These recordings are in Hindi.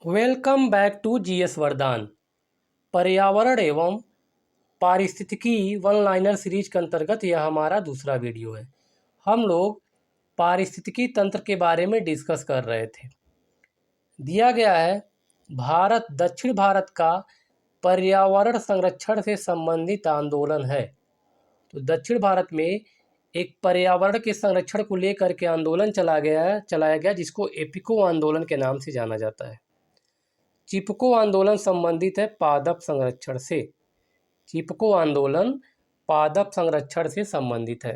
वेलकम बैक टू जीएस वरदान। पर्यावरण एवं पारिस्थितिकी वन लाइनर सीरीज के अंतर्गत यह हमारा दूसरा वीडियो है। हम लोग पारिस्थितिकी तंत्र के बारे में डिस्कस कर रहे थे। दिया गया है भारत दक्षिण भारत का पर्यावरण संरक्षण से संबंधित आंदोलन है। तो दक्षिण भारत में एक पर्यावरण के संरक्षण को लेकर के आंदोलन चलाया गया जिसको एपिको आंदोलन के नाम से जाना जाता है। चिपको आंदोलन संबंधित है पादप संरक्षण से। चिपको आंदोलन पादप संरक्षण से संबंधित है।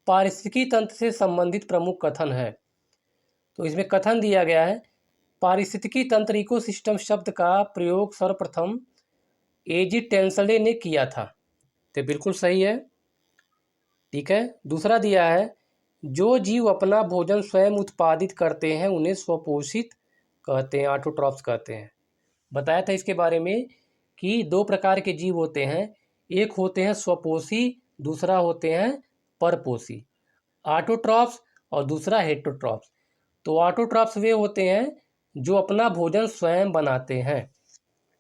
पारिस्थितिकी तंत्र से संबंधित प्रमुख कथन है। तो इसमें कथन दिया गया है, पारिस्थितिकी तंत्र इकोसिस्टम शब्द का प्रयोग सर्वप्रथम एजी टेंसले ने किया था। तो बिल्कुल सही है, ठीक है। दूसरा दिया है, जो जीव अपना भोजन स्वयं उत्पादित करते हैं उन्हें स्वपोषित कहते हैं, ऑटोट्रॉफ्स कहते हैं। बताया था इसके बारे में कि दो प्रकार के जीव होते हैं, एक होते हैं स्वपोषी, दूसरा होते हैं परपोषी। ऑटोट्रॉफ्स और दूसरा हेटरोट्रॉफ्स। तो ऑटोट्रॉफ्स वे होते हैं जो अपना भोजन स्वयं बनाते हैं,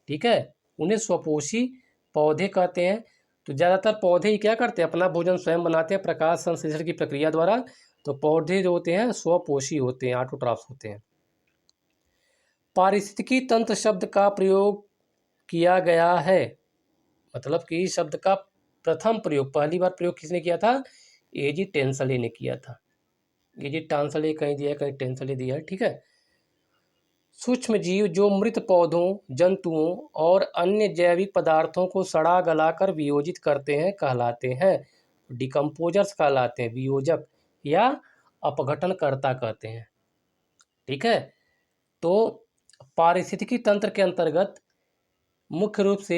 ठीक है, उन्हें स्वपोषी पौधे कहते हैं। तो ज़्यादातर पौधे ही क्या करते हैं, अपना भोजन स्वयं बनाते हैं प्रकाश संश्लेषण की प्रक्रिया द्वारा। तो पौधे जो होते हैं स्वपोषी होते हैं, ऑटोट्रॉफ्स होते हैं। पारिस्थितिकी तंत्र शब्द का प्रयोग किया गया है, मतलब कि इस शब्द का प्रथम प्रयोग, पहली बार प्रयोग किसने किया था, एजी टेंसले ने किया था। एजी टेंसले कहीं दिया है, कहीं टेंसले दिया है, ठीक है। सूक्ष्म जीव जो मृत पौधों, जंतुओं और अन्य जैविक पदार्थों को सड़ा गलाकर वियोजित करते हैं कहलाते हैं, डिकम्पोजर्स कहलाते हैं, वियोजक या अपघटनकर्ता कहते हैं, ठीक है। तो पारिस्थितिकी तंत्र के अंतर्गत मुख्य रूप से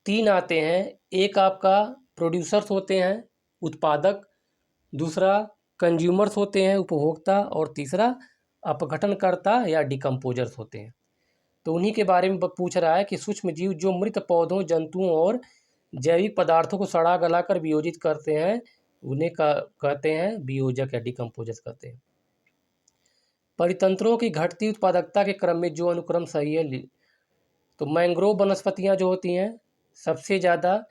तीन आते हैं। एक आपका प्रोड्यूसर्स होते हैं, उत्पादक, दूसरा कंज्यूमर्स होते हैं, उपभोक्ता, और तीसरा अपघटनकर्ता या डिकम्पोजर्स होते हैं। तो उन्हीं के बारे में पूछ रहा है कि सूक्ष्म जीव जो मृत पौधों, जंतुओं और जैविक पदार्थों को सड़ा गलाकर वियोजित करते हैं उन्हें कहते हैं वियोजक या डिकम्पोजर्स कहते हैं। परितंत्रों की घटती उत्पादकता के क्रम में जो अनुक्रम सही है, तो मैंग्रोव वनस्पतियाँ जो होती हैं सबसे ज़्यादा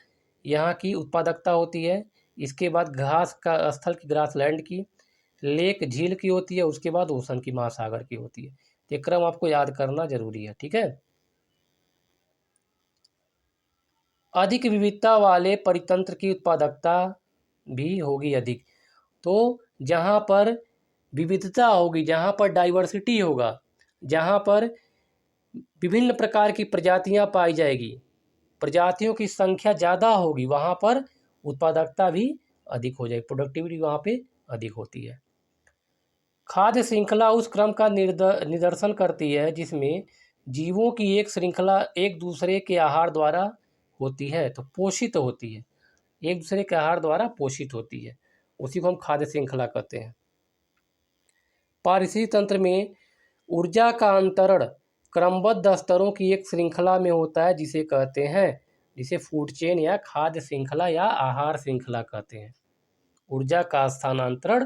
यहाँ की उत्पादकता होती है। इसके बाद घास का स्थल की, ग्रासलैंड की, लेक झील की होती है, उसके बाद ओशन की, महासागर की होती है। ये क्रम आपको याद करना जरूरी है, ठीक है। अधिक विविधता वाले परितंत्र की उत्पादकता भी होगी अधिक। तो जहाँ पर विविधता होगी, जहाँ पर डाइवर्सिटी होगा, जहाँ पर विभिन्न प्रकार की प्रजातियाँ पाई जाएगी, प्रजातियों की संख्या ज़्यादा होगी, वहाँ पर उत्पादकता भी अधिक हो जाएगी, प्रोडक्टिविटी वहाँ पे अधिक होती है। खाद्य श्रृंखला उस क्रम का निदर्शन करती है जिसमें जीवों की एक श्रृंखला एक दूसरे के आहार द्वारा होती है, तो पोषित होती है, एक दूसरे के आहार द्वारा पोषित होती है, उसी को हम खाद्य श्रृंखला कहते हैं। पारिस्थितिकी तंत्र में ऊर्जा का अंतरण क्रमबद्ध स्तरों की एक श्रृंखला में होता है जिसे कहते हैं, जिसे फूड चेन या खाद्य श्रृंखला या आहार श्रृंखला कहते हैं। ऊर्जा का स्थानांतरण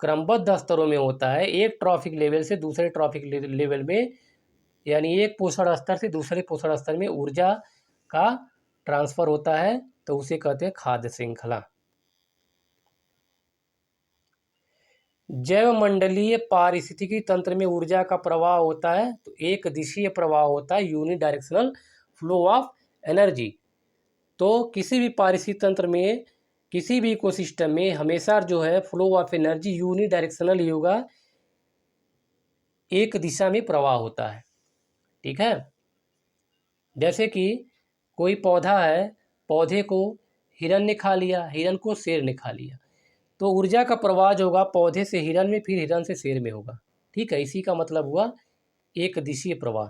क्रमबद्ध स्तरों में होता है, एक ट्रॉफिक लेवल से दूसरे ट्रॉफिक लेवल में, यानी एक पोषण स्तर से दूसरे पोषण स्तर में ऊर्जा का ट्रांसफर होता है, तो उसे कहते हैं खाद्य श्रृंखला। जैव मंडलीय पारिस्थितिकी तंत्र में ऊर्जा का प्रवाह होता है, तो एक दिशीय प्रवाह होता है, यूनिडायरेक्शनल फ्लो ऑफ एनर्जी। तो किसी भी पारिस्थितिकी तंत्र में, किसी भी इकोसिस्टम में हमेशा जो है फ्लो ऑफ एनर्जी यूनिडायरेक्शनल ही होगा, एक दिशा में प्रवाह होता है, ठीक है। जैसे कि कोई पौधा है, पौधे को हिरन ने खा लिया, हिरन को शेर ने खा लिया, तो ऊर्जा का प्रवाह जो होगा पौधे से हिरन में, फिर हिरन से शेर में होगा, ठीक है। इसी का मतलब हुआ एक दिशीय प्रवाह।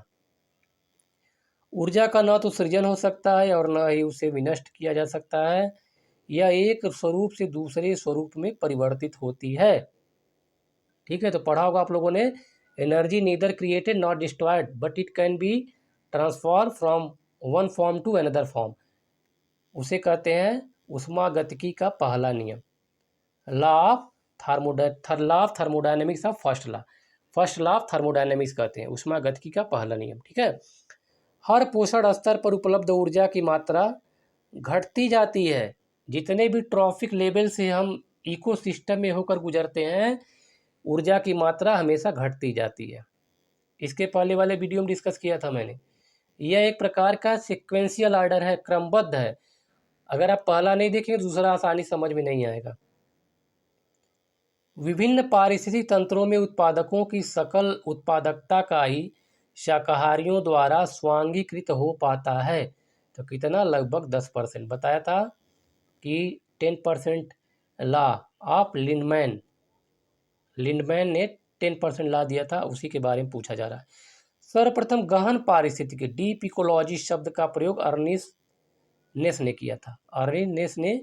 ऊर्जा का न तो सृजन हो सकता है और न ही उसे विनष्ट किया जा सकता है, यह एक स्वरूप से दूसरे स्वरूप में परिवर्तित होती है, ठीक है। तो पढ़ा होगा आप लोगों ने, energy neither created not destroyed but it can be transform from one form to another form, उसे कहते हैं ऊष्मागतिकी का पहला नियम, law of thermodynamics of first law. First law of thermodynamics कहते हैं, ऊष्मागतिकी का पहला नियम। ठीक है, हर पोषण स्तर पर उपलब्ध ऊर्जा की मात्रा घटती जाती है। जितने भी ट्रॉफिक लेवल से हम इकोसिस्टम में होकर गुजरते हैं, ऊर्जा की मात्रा हमेशा घटती जाती है। इसके पहले वाले वीडियो में डिस्कस किया था मैंने। यह एक प्रकार का सिक्वेंशियल ऑर्डर है, क्रमबद्ध है। अगर आप पहला नहीं देखेंगे दूसरा आसानी समझ में नहीं आएगा। विभिन्न पारिस्थितिक तंत्रों में उत्पादकों की सकल उत्पादकता का ही शाकाहारियों द्वारा स्वांगीकृत हो पाता है। तो कितना, लगभग 10%। बताया था कि 10% लॉ ऑफ लिंडमैन ने 10% लॉ दिया था, उसी के बारे में पूछा जा रहा है। सर्वप्रथम गहन पारिस्थितिकी डीप इकोलॉजी शब्द का प्रयोग अर्निस्ट नेस ने किया था। अर्निस्ट नेस ने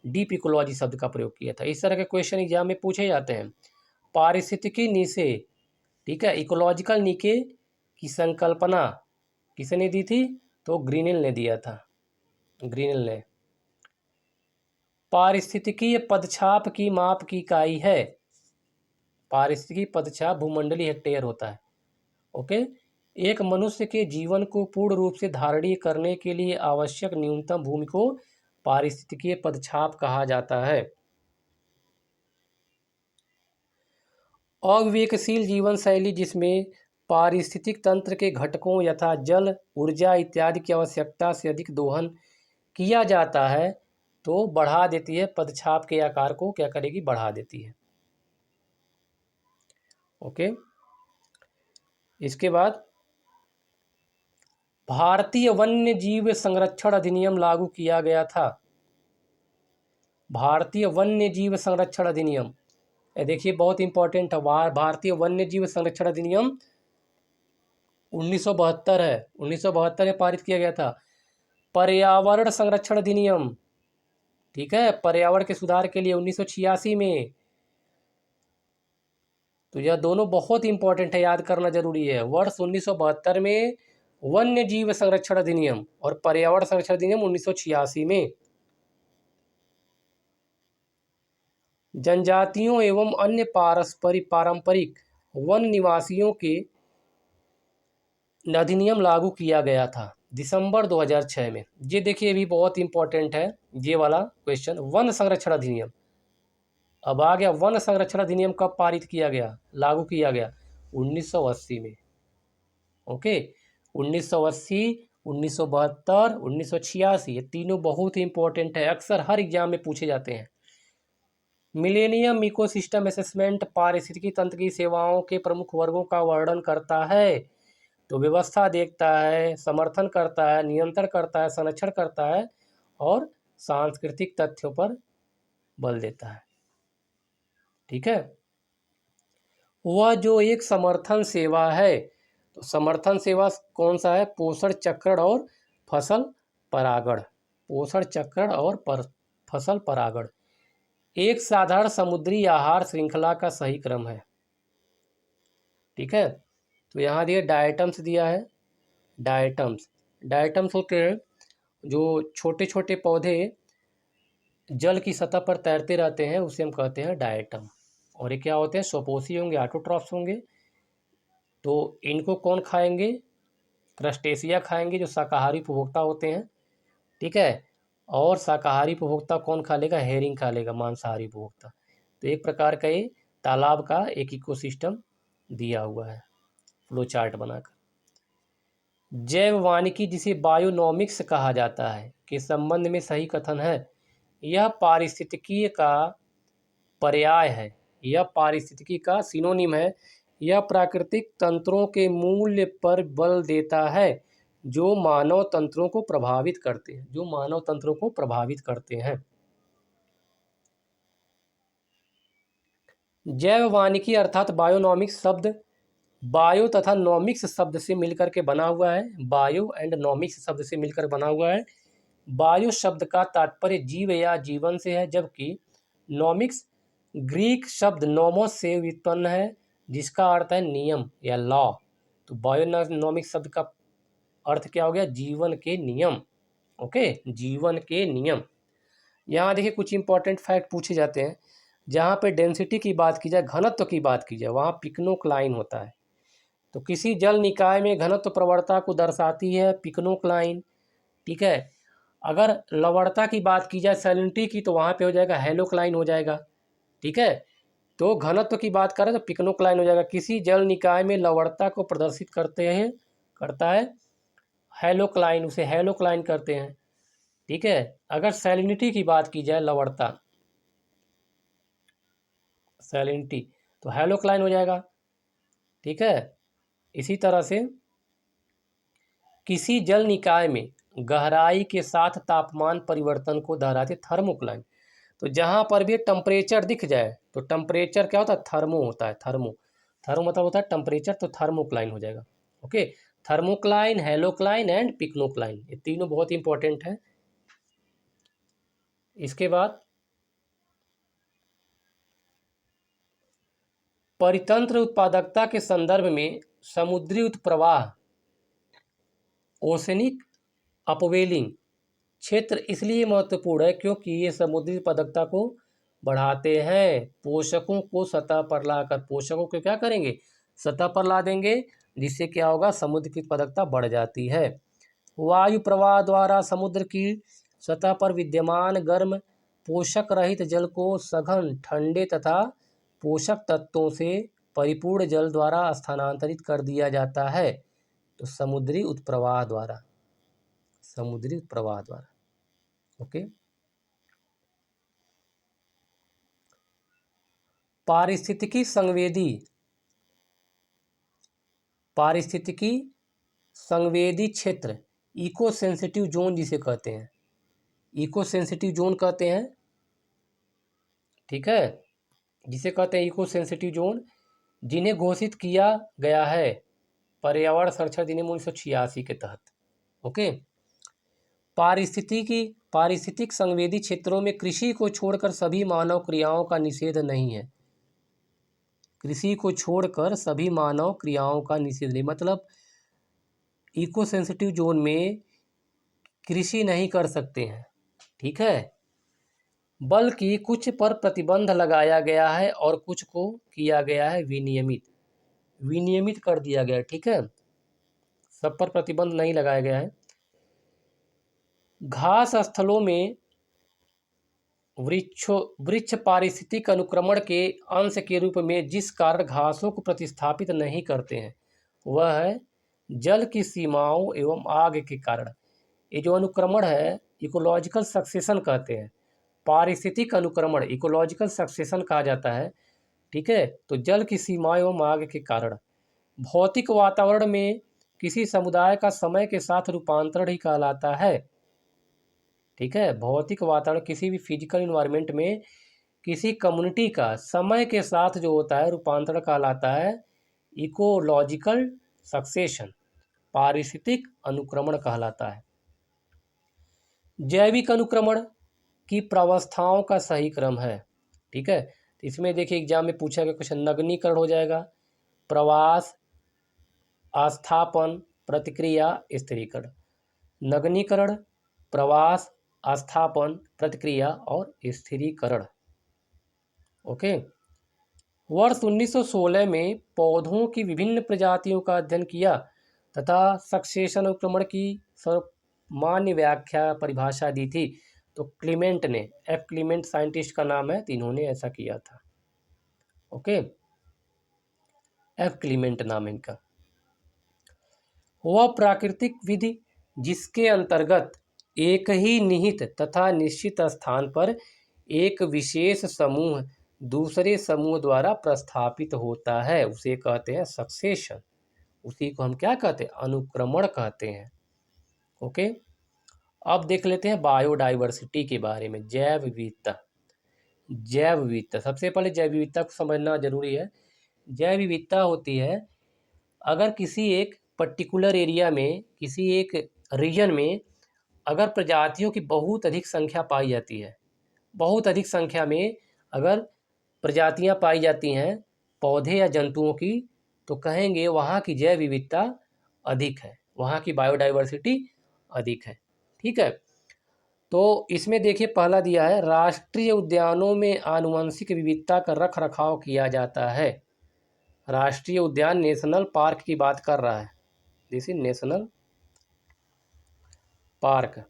डीप इकोलॉजी शब्द का प्रयोग किया था। इस तरह के क्वेश्चन एग्जाम में पूछे जाते हैं। पारिस्थितिकी नीचे, ठीक है, इकोलॉजिकल नीचे की संकल्पना किसने दी थी? तो ग्रीनिल ने दिया था, ग्रीनिल ने। पारिस्थितिकी पदछाप की माप की इकाई है। पारिस्थितिकी पदछाप भूमंडलीय हेक्टेयर होता है। ओके, एक मनुष्य के जीवन को पूर्ण रूप से धारणीय करने के लिए आवश्यक न्यूनतम भूमि को पारिस्थितिकीय पदछाप कहा जाता है। अविवेकशील जीवन शैली जिसमें पारिस्थितिक तंत्र के घटकों यथा जल, ऊर्जा इत्यादि की आवश्यकता से अधिक दोहन किया जाता है, तो बढ़ा देती है पदछाप के आकार को, क्या करेगी, बढ़ा देती है। ओके, इसके बाद भारतीय वन्य जीव संरक्षण अधिनियम लागू किया गया था। भारतीय वन्य जीव संरक्षण अधिनियम, देखिए बहुत इंपॉर्टेंट है। भारतीय वन्य जीव संरक्षण अधिनियम 1972 है, 1972 में पारित किया गया था। पर्यावरण संरक्षण अधिनियम, ठीक है, पर्यावरण के सुधार के लिए 1986 में। तो यह दोनों बहुत इंपॉर्टेंट है, याद करना जरूरी है। वर्ष 1972 में वन्य जीव संरक्षण अधिनियम और पर्यावरण संरक्षण अधिनियम 1986 में। जनजातियों एवं अन्य पारंपरिक वन निवासियों के अधिनियम लागू किया गया था दिसंबर 2006 में। ये देखिए भी बहुत इंपॉर्टेंट है ये वाला क्वेश्चन। वन संरक्षण अधिनियम अब आ गया। वन संरक्षण अधिनियम कब पारित किया गया, लागू किया गया? 1980 में। ओके, 1980, 1972, 1986, ये तीनों बहुत ही इंपॉर्टेंट है, अक्सर हर एग्जाम में पूछे जाते हैं। मिलेनियम इकोसिस्टम असेसमेंट पारिस्थितिकी तंत्र की सेवाओं के प्रमुख वर्गों का वर्णन करता है। तो व्यवस्था देखता है, समर्थन करता है, नियंत्रण करता है, संरक्षण करता है और सांस्कृतिक तथ्यों पर बल देता है। ठीक है, वह जो एक समर्थन सेवा है, तो समर्थन सेवा कौन सा है? पोषण चक्रण और फसल परागण। पोषण चक्रण और फसल परागण एक साधारण समुद्री आहार श्रृंखला का सही क्रम है। ठीक है, तो यहाँ दिए डायटम्स दिया है। डायटम्स होते हैं जो छोटे छोटे पौधे जल की सतह पर तैरते रहते हैं, उसे हम कहते हैं डायटम। और ये क्या होते हैं? स्वपोषी होंगे, ऑटोट्रॉफ्स होंगे। तो इनको कौन खाएंगे? क्रस्टेशिया खाएंगे जो शाकाहारी उपभोक्ता होते हैं। ठीक है, और शाकाहारी उपभोक्ता कौन खा लेगा? हेरिंग खा लेगा, मांसाहारी उपभोक्ता। तो एक प्रकार का ये तालाब का एक इकोसिस्टम दिया हुआ है फ्लो चार्ट बनाकर। जैव वानिकी जिसे बायोनॉमिक्स कहा जाता है के संबंध में सही कथन है। यह पारिस्थितिकी का पर्याय है, यह पारिस्थितिकी का सिनोनिम है। यह प्राकृतिक तंत्रों के मूल्य पर बल देता है जो मानव तंत्रों को प्रभावित करते हैं, जो मानव तंत्रों को प्रभावित करते हैं। जैव वानिकी अर्थात बायोनॉमिक्स शब्द बायो तथा नॉमिक्स शब्द से मिलकर के बना हुआ है। बायो एंड नॉमिक्स शब्द से मिलकर बना हुआ है। बायो शब्द का तात्पर्य जीव या जीवन से है, जबकि नॉमिक्स ग्रीक शब्द नोमोस से व्युत्पन्न है जिसका अर्थ है नियम या लॉ। तो बायोनॉमिक्स शब्द का अर्थ क्या हो गया? जीवन के नियम। ओके, जीवन के नियम। यहाँ देखिए कुछ इंपॉर्टेंट फैक्ट पूछे जाते हैं। जहाँ पे डेंसिटी की बात की जाए, घनत्व की बात की जाए, वहाँ पिक्नोक्लाइन होता है। तो किसी जल निकाय में घनत्व प्रवणता को दर्शाती है पिक्नोक्लाइन, ठीक है। अगर लवणता की बात की जाए सैलिनिटी की, तो वहाँ पे हो जाएगा हेलोक्लाइन हो जाएगा, ठीक है। तो घनत्व की बात करें तो पिक्नोक्लाइन हो जाएगा। किसी जल निकाय में लवणता को प्रदर्शित करता है हेलोक्लाइन, उसे हेलोक्लाइन करते हैं, ठीक है। अगर सैलिनिटी की बात की जाए, लवणता सैलिनिटी, तो हेलोक्लाइन हो जाएगा, ठीक है। इसी तरह से किसी जल निकाय में गहराई के साथ तापमान परिवर्तन को दोहराते थर्मोक्लाइन। तो जहाँ पर भी टेम्परेचर दिख जाए तो टेम्परेचर क्या होता है, थर्मो होता है। थर्मो थर्मो मतलब होता है टेम्परेचर, तो थर्मोक्लाइन हो जाएगा। ओके, थर्मोक्लाइन, हेलोक्लाइन एंड पिक्नोक्लाइन, ये तीनों बहुत इंपॉर्टेंट है। इसके बाद परितंत्र उत्पादकता के संदर्भ में समुद्री उत्प्रवाह, ओशनिक अपवेलिंग क्षेत्र इसलिए महत्वपूर्ण है क्योंकि ये समुद्री उत्पादकता को बढ़ाते हैं। पोषकों को सतह पर लाकर, पोषकों को क्या करेंगे, सतह पर ला देंगे, जिससे क्या होगा, समुद्र की उत्पादकता बढ़ जाती है। वायु प्रवाह द्वारा समुद्र की सतह पर विद्यमान गर्म पोषक रहित जल को सघन ठंडे तथा पोषक तत्वों से परिपूर्ण जल द्वारा स्थानांतरित कर दिया जाता है। तो समुद्री उत्प्रवाह द्वारा, समुद्री उत्प्रवाह द्वारा, ओके। पारिस्थितिकी संवेदी, पारिस्थितिकी संवेदी क्षेत्र, इको सेंसिटिव जोन जिसे कहते हैं, इको सेंसिटिव जोन कहते हैं, ठीक है, जिसे कहते हैं इको सेंसिटिव जोन, जिन्हें घोषित किया गया है पर्यावरण संरक्षण अधिनियम 1986 के तहत। ओके, पारिस्थितिक संवेदी क्षेत्रों में कृषि को छोड़कर सभी मानव क्रियाओं का निषेध नहीं है। कृषि को छोड़कर सभी मानव क्रियाओं का निषेध नहीं, मतलब इको सेंसिटिव जोन में कृषि नहीं कर सकते हैं, ठीक है, बल्कि कुछ पर प्रतिबंध लगाया गया है और कुछ को किया गया है विनियमित, विनियमित कर दिया गया है, ठीक है, सब पर प्रतिबंध नहीं लगाया गया है। घास स्थलों में वृक्ष पारिस्थितिक अनुक्रमण के अंश के रूप में जिस कारण घासों को प्रतिस्थापित नहीं करते हैं वह है जल की सीमाओं एवं आग के कारण। ये जो अनुक्रमण है इकोलॉजिकल सक्सेशन कहते हैं, पारिस्थितिक अनुक्रमण इकोलॉजिकल सक्सेशन कहा जाता है, ठीक है। तो जल की सीमाएं एवं आग के कारण भौतिक वातावरण में किसी समुदाय का समय के साथ रूपांतरण ही कहलाता है, ठीक है। भौतिक वातावरण किसी भी फिजिकल इन्वायरमेंट में किसी कम्युनिटी का समय के साथ जो होता है रूपांतरण कहलाता है इकोलॉजिकल सक्सेशन, पारिस्थितिक अनुक्रमण कहलाता है। जैविक अनुक्रमण की प्रावस्थाओं का सही क्रम है, ठीक है। तो इसमें देखिए एग्जाम में पूछा गया क्वेश्चन, नगनीकरण हो जाएगा, प्रवास, आस्थापन, प्रतिक्रिया, स्थिरीकरण। नगनीकरण, प्रवास, आस्थापन, प्रतिक्रिया और स्थिरीकरण। ओके, वर्ष 1916 में पौधों की विभिन्न प्रजातियों का अध्ययन किया तथा सक्सेशन अनुक्रमण की सर्वमान्य व्याख्या परिभाषा दी थी। तो क्लीमेंट ने, एफ क्लीमेंट साइंटिस्ट का नाम है, तो इन्होंने ऐसा किया था। ओके, एफ क्लीमेंट नाम है इनका। वह प्राकृतिक विधि जिसके अंतर्गत एक ही निहित तथा निश्चित स्थान पर एक विशेष समूह दूसरे समूह द्वारा प्रस्थापित होता है उसे कहते हैं सक्सेशन, उसी को हम क्या कहते हैं, अनुक्रमण कहते हैं। ओके, अब देख लेते हैं बायोडाइवर्सिटी के बारे में, जैव विविधता। जैव विविधता, सबसे पहले जैव विविधता को समझना जरूरी है। जैव विविधता होती है अगर किसी एक पर्टिकुलर एरिया में, किसी एक रीजन में अगर प्रजातियों की बहुत अधिक संख्या पाई जाती है, बहुत अधिक संख्या में अगर प्रजातियां पाई जाती हैं पौधे या जंतुओं की, तो कहेंगे वहाँ की जैव विविधता अधिक है, वहाँ की बायोडाइवर्सिटी अधिक है, ठीक है। तो इसमें देखिए पहला दिया है, राष्ट्रीय उद्यानों में आनुवंशिक विविधता का रख रखाव किया जाता है। राष्ट्रीय उद्यान नेशनल पार्क की बात कर रहा है, दिस इज नेशनल पार्क।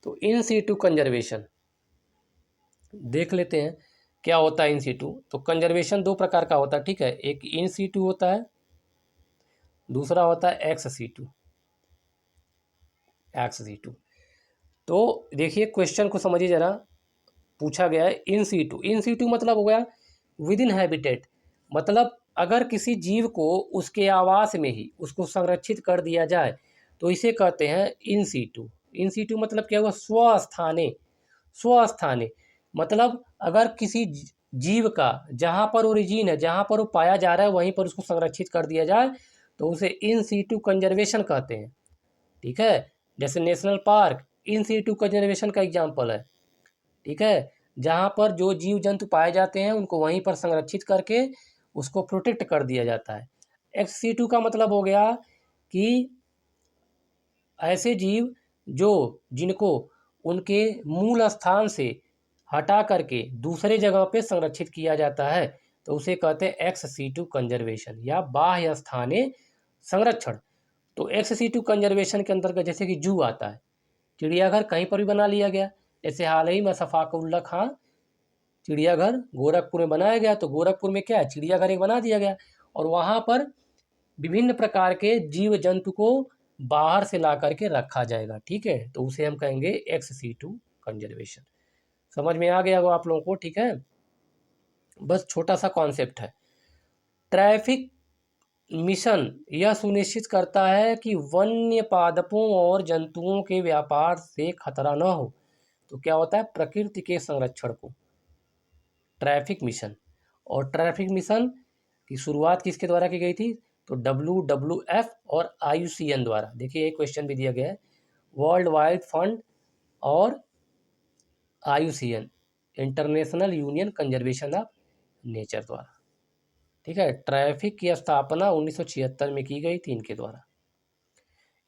तो इन सीटू कंजर्वेशन देख लेते हैं क्या होता है इन सीटू। तो कंजर्वेशन दो प्रकार का होता है, ठीक है, एक इन सीटू होता है, दूसरा होता है एक्स सीटू। एक्स सीटू तो देखिए क्वेश्चन को समझिए जरा, पूछा गया है इन सीटू। इन सीटू मतलब हो गया विद इन हैबिटेट, मतलब अगर किसी जीव को उसके आवास में ही उसको संरक्षित कर दिया जाए तो इसे कहते हैं इन सीटू। इन सीटू मतलब क्या हुआ, स्वस्थाने। स्वस्थाने मतलब अगर किसी जीव का जहाँ पर ओरिजिन है, जहाँ पर वो पाया जा रहा है वहीं पर उसको संरक्षित कर दिया जाए तो उसे इन सीटू कंजर्वेशन कहते हैं, ठीक है। जैसे national park in situ conservation का एग्जाम्पल है, ठीक है, जहाँ पर जो जीव जंतु पाए जाते हैं उनको वहीं पर संरक्षित करके उसको प्रोटेक्ट कर दिया जाता है। एक्स सीटू का मतलब हो गया कि ऐसे जीव जो जिनको उनके मूल स्थान से हटा करके दूसरे जगह पे संरक्षित किया जाता है तो उसे कहते हैं एक्स सीटू कंजर्वेशन या बाह्य स्थानीय संरक्षण। तो एक्स सीटू कंजर्वेशन के अंतर्गत जैसे कि जू आता है, चिड़ियाघर कहीं पर भी बना लिया गया। जैसे हाल ही में शफाकउल्ला खां चिड़ियाघर गोरखपुर में बनाया गया, तो गोरखपुर में क्या है, चिड़ियाघर एक बना दिया गया और वहाँ पर विभिन्न प्रकार के जीव जंतु को बाहर से ला करके रखा जाएगा, ठीक है, तो उसे हम कहेंगे एक्स सीटू कंजर्वेशन। समझ में आ गया होगा आप लोगों को, ठीक है। बस छोटा सा कॉन्सेप्ट है। ट्रैफिक मिशन यह सुनिश्चित करता है कि वन्य पादपों और जंतुओं के व्यापार से खतरा न हो। तो क्या होता है, प्रकृति के संरक्षण को ट्रैफिक मिशन। और ट्रैफिक मिशन की शुरुआत किसके द्वारा की गई थी, तो WWF और IUCN द्वारा। देखिए एक क्वेश्चन भी दिया गया है, वर्ल्ड वाइड फंड और IUCN international union conservation of nature द्वारा, ठीक है। ट्रैफिक की स्थापना 1976 में की गई थी इनके द्वारा।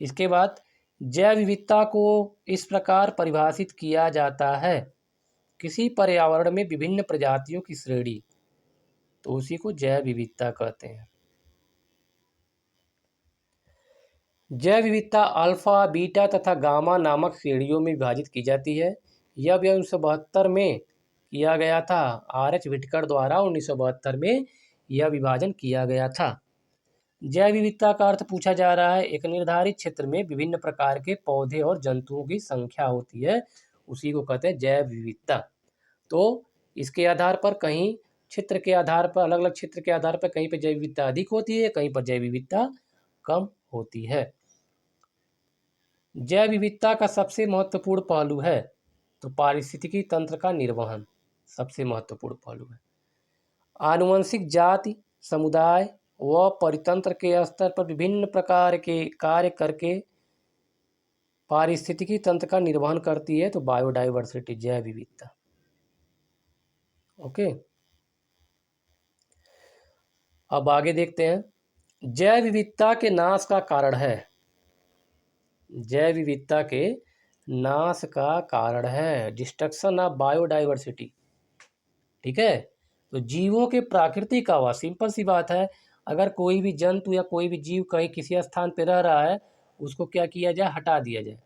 इसके बाद जैव विविधता को इस प्रकार परिभाषित किया जाता है, किसी पर्यावरण में विभिन्न प्रजातियों की श्रेणी, तो उसी को जैव विविधता कहते हैं। जैव विविधता अल्फा, बीटा तथा गामा नामक श्रेणियों में विभाजित की जाती है। यह भी 1972 में किया गया था, RH विटकर द्वारा 1972 में यह विभाजन किया गया था। जैव विविधता का अर्थ पूछा जा रहा है, एक निर्धारित क्षेत्र में विभिन्न प्रकार के पौधे और जंतुओं की संख्या होती है, उसी को कहते हैं जैव विविधता। तो इसके आधार पर कहीं क्षेत्र के आधार पर, अलग अलग क्षेत्र के आधार पर कहीं पर जैव विविधता अधिक होती है, कहीं पर जैव विविधता कम होती है। जैव विविधता का सबसे महत्वपूर्ण पहलू है तो पारिस्थितिकी तंत्र का निर्वहन सबसे महत्वपूर्ण पहलू है। आनुवंशिक जाति, समुदाय व परितंत्र के स्तर पर विभिन्न प्रकार के कार्य करके पारिस्थितिकी तंत्र का निर्वहन करती है, तो बायोडाइवर्सिटी जैव विविधता। ओके, अब आगे देखते हैं, जैव विविधता के नाश का कारण है। जैव विविधता के नाश का कारण है डिस्ट्रक्शन ऑफ बायोडाइवर्सिटी, ठीक है। तो जीवों के प्राकृतिक आवास, सिंपल सी बात है, अगर कोई भी जंतु या कोई भी जीव कहीं किसी स्थान पर रह रहा है उसको क्या किया जाए, हटा दिया जाए,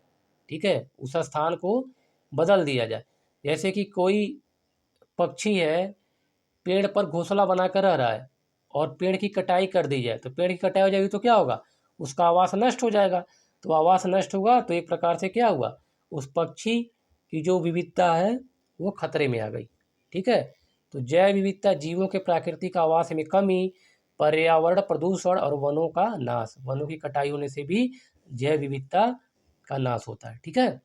ठीक है, उस स्थान को बदल दिया जाए। जैसे कि कोई पक्षी है पेड़ पर घोंसला बनाकर रह रहा है और पेड़ की कटाई कर दी जाए, तो पेड़ की कटाई हो जाएगी तो क्या होगा, उसका आवास नष्ट हो जाएगा। तो आवास नष्ट होगा तो एक प्रकार से क्या हुआ, उस पक्षी की जो विविधता है वो खतरे में आ गई, ठीक है। तो जैव विविधता जीवों के प्राकृतिक आवास में कमी, पर्यावरण प्रदूषण और वनों का नाश, वनों की कटाई होने से भी जैव विविधता का नाश होता है, ठीक है।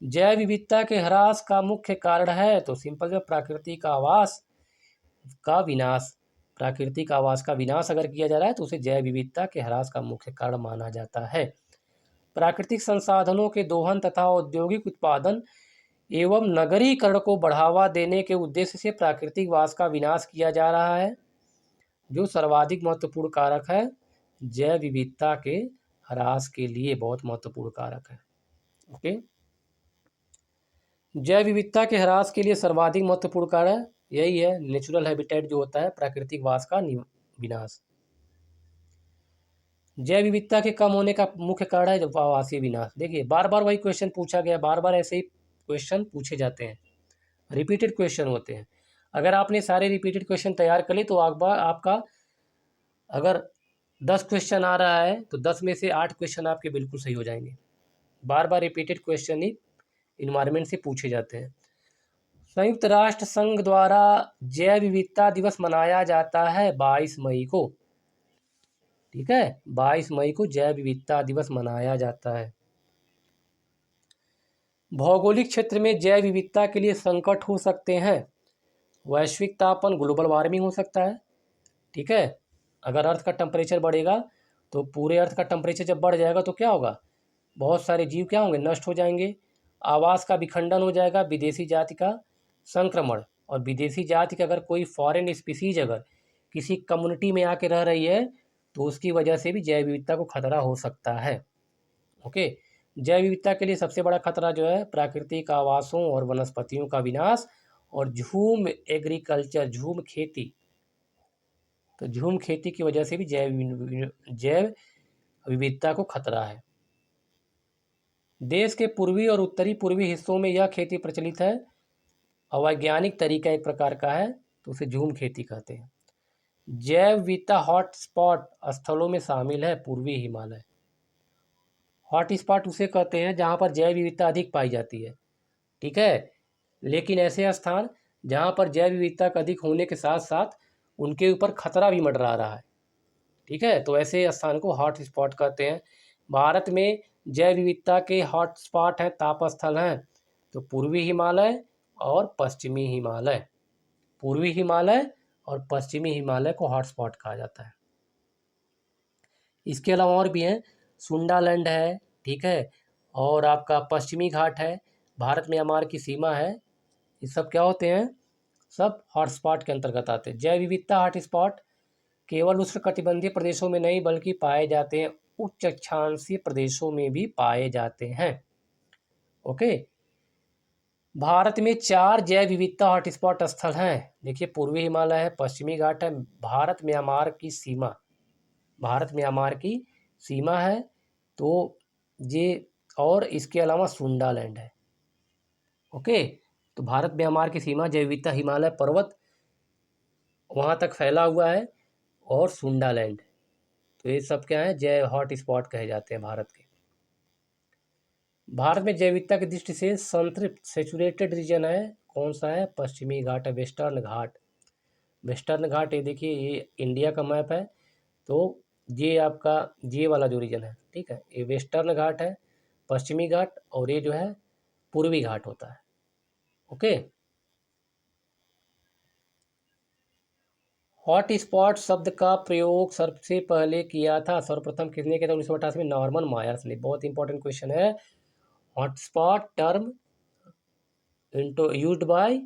जैव विविधता के ह्रास का मुख्य कारण है तो सिंपल जो प्राकृतिक आवास का विनाश। प्राकृतिक आवास का विनाश अगर किया जा रहा है तो उसे जैव विविधता के ह्रास का मुख्य कारण माना जाता है। प्राकृतिक संसाधनों के दोहन तथा औद्योगिक उत्पादन एवं नगरीकरण को बढ़ावा देने के उद्देश्य से प्राकृतिक वास का विनाश किया जा रहा है, जो सर्वाधिक महत्वपूर्ण कारक है जैव विविधता के ह्रास के लिए, बहुत महत्वपूर्ण कारक है। ओके, जैव विविधता के ह्रास के लिए सर्वाधिक महत्वपूर्ण कारण यही है, नेचुरल हैबिटेट जो होता है, प्राकृतिक वास का विनाश। जैव विविधता के कम होने का मुख्य कारण है आवासीय विनाश। देखिए बार बार वही क्वेश्चन पूछा गया, बार बार ऐसे ही क्वेश्चन पूछे जाते हैं, रिपीटेड क्वेश्चन होते हैं। अगर आपने सारे रिपीटेड क्वेश्चन तैयार कर लिए तो आपका अगर 10 क्वेश्चन आ रहा है तो 10 में से 8 क्वेश्चन आपके बिल्कुल सही हो जाएंगे। बार बार रिपीटेड क्वेश्चन ही इन्वायरमेंट से पूछे जाते हैं। संयुक्त राष्ट्र संघ द्वारा जैव विविधता दिवस मनाया जाता है 22 मई को। ठीक है, 22 मई को जैव विविधता दिवस मनाया जाता है। भौगोलिक क्षेत्र में जैव विविधता के लिए संकट हो सकते हैं। वैश्विक तापमान, ग्लोबल वार्मिंग हो सकता है। ठीक है, अगर अर्थ का टेम्परेचर बढ़ेगा तो पूरे अर्थ का टेम्परेचर जब बढ़ जाएगा तो क्या होगा, बहुत सारे जीव क्या होंगे, नष्ट हो जाएंगे। आवास का विखंडन हो जाएगा, विदेशी जाति का संक्रमण, और विदेशी जाति का अगर कोई फॉरेन स्पीसीज अगर किसी कम्युनिटी में आके रह रही है तो उसकी वजह से भी जैव विविधता को खतरा हो सकता है। ओके, जैव विविधता के लिए सबसे बड़ा खतरा जो है प्राकृतिक आवासों और वनस्पतियों का विनाश और झूम एग्रीकल्चर, झूम खेती। तो झूम खेती की वजह से भी जैव विविधता को खतरा है। देश के पूर्वी और उत्तरी पूर्वी हिस्सों में यह खेती प्रचलित है। अवैज्ञानिक तरीका एक प्रकार का है तो उसे झूम खेती कहते हैं। जैव विविधता हॉटस्पॉट स्थलों में शामिल है पूर्वी हिमालय। हॉट स्पॉट उसे कहते हैं जहाँ पर जैव विविधता अधिक पाई जाती है। ठीक है, लेकिन ऐसे स्थान जहाँ पर जैव विविधता का अधिक होने के साथ साथ उनके ऊपर खतरा भी मंडरा रहा है। ठीक है, तो ऐसे स्थान को हॉट स्पॉट कहते हैं। भारत में जैव विविधता के हॉट स्पॉट हैं, ताप स्थल हैं, तो पूर्वी हिमालय और पश्चिमी हिमालय। पूर्वी हिमालय और पश्चिमी हिमालय को हॉट स्पॉट कहा जाता है। इसके अलावा और भी हैं, सुंडालैंड है, ठीक है, और आपका पश्चिमी घाट है, भारत म्यांमार की सीमा है। ये सब क्या होते हैं, सब हॉटस्पॉट के अंतर्गत आते हैं। जैव विविधता हॉटस्पॉट केवल उष्णकटिबंधीय प्रदेशों में नहीं बल्कि पाए जाते हैं उच्च अक्षांशीय प्रदेशों में भी पाए जाते हैं। ओके, भारत में 4 जैव विविधता हॉटस्पॉट स्थल हैं। देखिए पूर्वी हिमालय है, पश्चिमी घाट है, भारत म्यांमार की सीमा, भारत म्यांमार की सीमा है, तो ये, और इसके अलावा सुंडालैंड है। ओके, तो भारत म्यांमार की सीमा, जैव विविधता, हिमालय पर्वत वहाँ तक फैला हुआ है, और सुंडालैंड, तो ये सब क्या है, जैव हॉट स्पॉट कहे जाते हैं भारत के। भारत में जैव विविधता की दृष्टि से संतृप्त सेचुरेटेड रीजन है, कौन सा है, पश्चिमी घाट है, वेस्टर्न घाट। वेस्टर्न घाट, ये देखिए ये इंडिया का मैप है, तो ये आपका ये वाला जो रीजन है, ठीक है, ये वेस्टर्न घाट है, पश्चिमी घाट, और ये जो है पूर्वी घाट होता है। ओके, हॉट स्पॉट शब्द का प्रयोग सबसे पहले किया था, सर्वप्रथम किसने किया था, 1988 में नॉर्मन मायर्स ने। बहुत इंपॉर्टेंट क्वेश्चन है। Hotspot term used by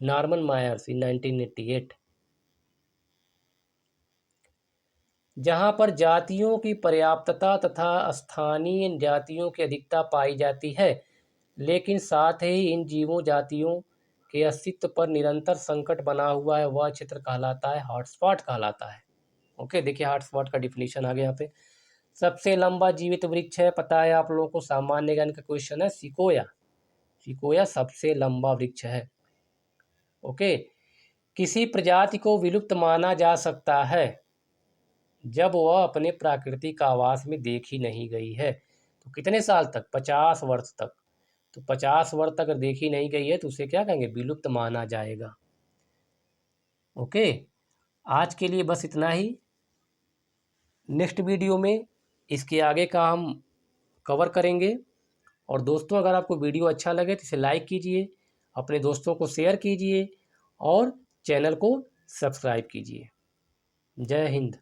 Norman Myers in 1988। जहां पर जातियों की पर्याप्तता तथा स्थानीय जातियों की अधिकता पाई जाती है, लेकिन साथ ही इन जीवों जातियों के अस्तित्व पर निरंतर संकट बना हुआ है, वह क्षेत्र कहलाता है, हॉटस्पॉट कहलाता है। ओके, देखिए हॉटस्पॉट का डिफिनीशन आ गया यहाँ पे। सबसे लंबा जीवित वृक्ष है, पता है आप लोगों को, सामान्य ज्ञान का क्वेश्चन है, सिकोया। सिकोया सबसे लंबा वृक्ष है। ओके, किसी प्रजाति को विलुप्त माना जा सकता है जब वह अपने प्राकृतिक आवास में देखी नहीं गई है। तो कितने साल तक, 50 वर्ष तक। तो 50 वर्ष तक अगर देखी नहीं गई है तो उसे क्या कहेंगे, विलुप्त माना जाएगा। ओके, आज के लिए बस इतना ही। नेक्स्ट वीडियो में इसके आगे का हम कवर करेंगे। और दोस्तों, अगर आपको वीडियो अच्छा लगे तो इसे लाइक कीजिए, अपने दोस्तों को शेयर कीजिए और चैनल को सब्सक्राइब कीजिए। जय हिंद।